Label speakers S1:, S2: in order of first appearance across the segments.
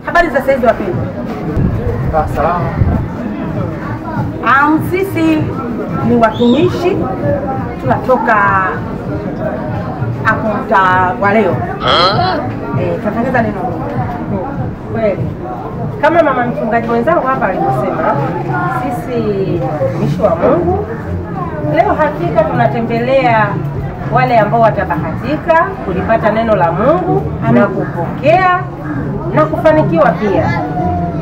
S1: Habari za saizi wapendwa.
S2: Salama.
S1: Sisi ni watumishi tunatoka hapo mtaa wa leo. Tunatangaza neno kweli. Kama mama mchungaji mwenzangu hapa alivyosema, sisi watumishi wa Mungu leo hakika tunatembelea wale ambao watabahatika kulipata neno la Mungu na kupokea na kufanikiwa pia.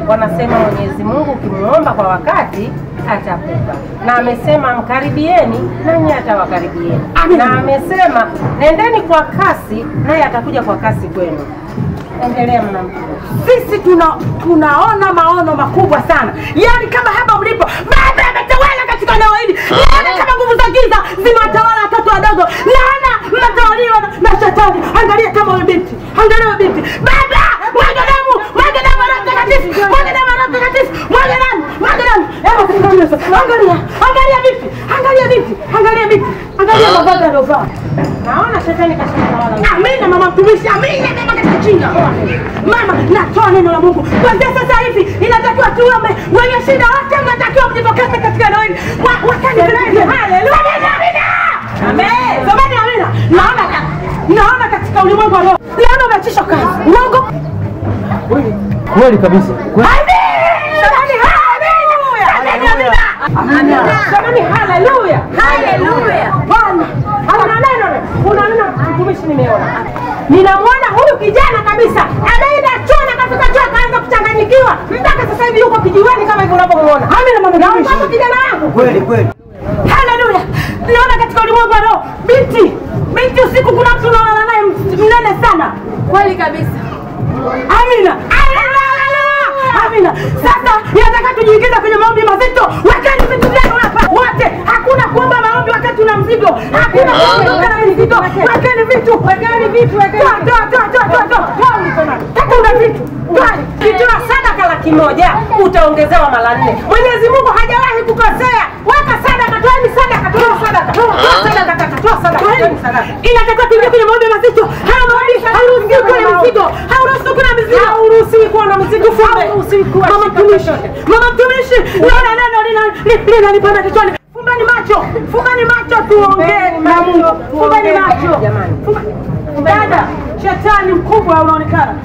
S1: Wanasema Mwenyezi Mungu ukimuomba kwa wakati atakupa. Na amesema mkaribieni nanyi atawakaribieni. Na amesema nendeni kwa kasi naye atakuja kwa kasi kwenu. Endelea mwanamke.
S3: Sisi tunaona maono makubwa sana. Yaani kama hapa mlipo, Baba ametawala katika eneo hili. Naona kama nguvu za giza zinatawala watoto wadogo. Naona mnatawaliwa na shetani. Angalia kama wewe binti. Angalia wewe binti. Baba, mwaga damu Roho Mtakatifu. Mwaga damu Roho Mtakatifu. Mwaga damu. Angalia binti. Angalia mavazi aliyovaa.
S1: Naona shetani kashatawala.
S3: Amina mama mtumishi. Amina mama katika jina. Mama, natoa neno la Mungu. Kuanzia sasa hivi inatakiwa tuombe. Wenye shida wote mnatakiwa mjitokeze katika eneo hili. Wakati haleluya. Amen. Someni amina. Naona katika ulimwengu wa roho. Naona umeachisha kazi. Uongo?
S2: Kweli kabisa.
S1: Samani haleluya. Bwana, kuna neno mtumishi nimeona. Ninamwona huyu kijana kabisa. Anaenda chona katika choo kaanza kuchanganyikiwa. Mpaka sasa hivi yuko kijiweni kama hivyo unavyomuona. Amina mama mtumishi. Naomba kijana wangu.
S2: Kweli.
S3: Haleluya. Naona katika ulimwengu wa roho. Binti usiku kuna mtu unaona naye mnene sana.
S1: Kweli kabisa.
S3: Amina. Sasa nataka tujiingize kwenye maombi mazito. Wekeni vitu vyenu hapa wote. Hakuna kuomba maombi wakati una mzigo. Hakuna kuomba mzigo. Wekeni vitu. Toa vitu.
S1: Kitoa sadaka 100 utaongezewa mara 4. Mwenyezi Mungu hajawahi kukosea. Weka sadaka, toeni sadaka, toa sadaka. Toa sadaka.
S3: Inatakiwa tuingie kwenye maombi mazito. Hauruhusiwi kuwa na mzigo. Hauruhusiwi kuwa na mzigo. Mama mtumishi, naona neno linanipanda kichwani. Fungani macho tuongee na Mungu. Fungani macho. Dada, shetani mkubwa unaonekana.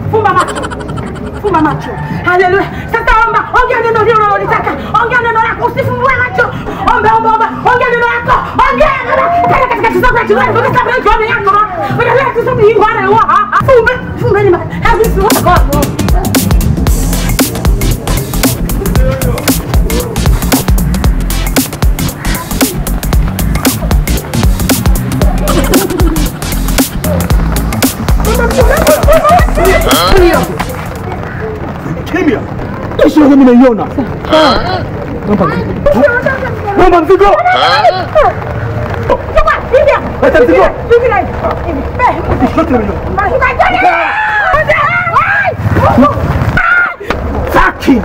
S3: Fumba macho. Haleluya. Sasa ongea neno hilo unalotaka. Ongea neno lako, usifumbue macho. Omba. Ongea neno lako. Ongea neno. Katika kisomo cha Mungu, kwa sababu ndio yako. Wewe tusome hii bwana wa. Fumbeni macho. Hazisi wako.
S2: Kimya. Kesho mimi naiona. Mama mzigo. Leta mzigo. Saki.